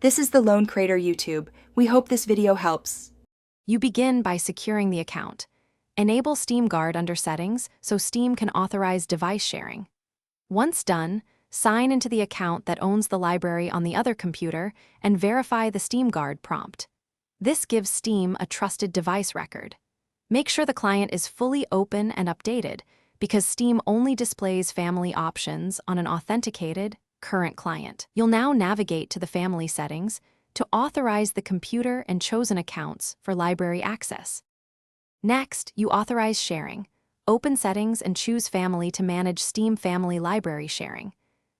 This is the Lone Crater YouTube. We hope this video helps. You begin by securing the account. Enable Steam Guard under Settings so Steam can authorize device sharing. Once done, sign into the account that owns the library on the other computer and verify the Steam Guard prompt. This gives Steam a trusted device record. Make sure the client is fully open and updated, because Steam only displays family options on an authenticated, current client. You'll now navigate to the family settings to authorize the computer and chosen accounts for library access. Next, you authorize sharing. Open Settings and choose Family to manage Steam Family Library Sharing.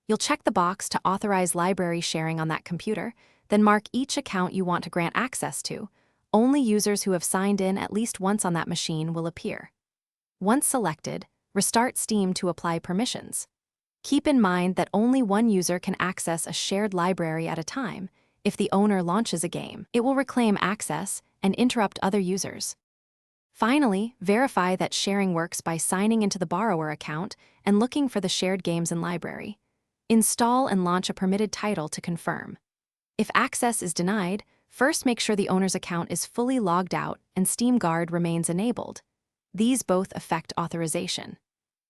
You'll check the box to authorize library sharing on that computer, then mark each account you want to grant access to. Only users who have signed in at least once on that machine will appear. Once selected, restart Steam to apply permissions. Keep in mind that only one user can access a shared library at a time. If the owner launches a game, it will reclaim access and interrupt other users. Finally, verify that sharing works by signing into the borrower account and looking for the shared games in library. Install and launch a permitted title to confirm. If access is denied, first make sure the owner's account is fully logged out and Steam Guard remains enabled. These both affect authorization.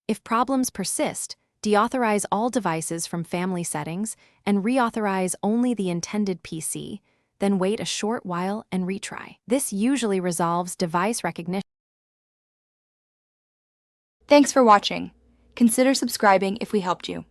If problems persist, deauthorize all devices from family settings and reauthorize only the intended PC, then wait a short while and retry. This usually resolves device recognition. Thanks for watching. Consider subscribing if we helped you.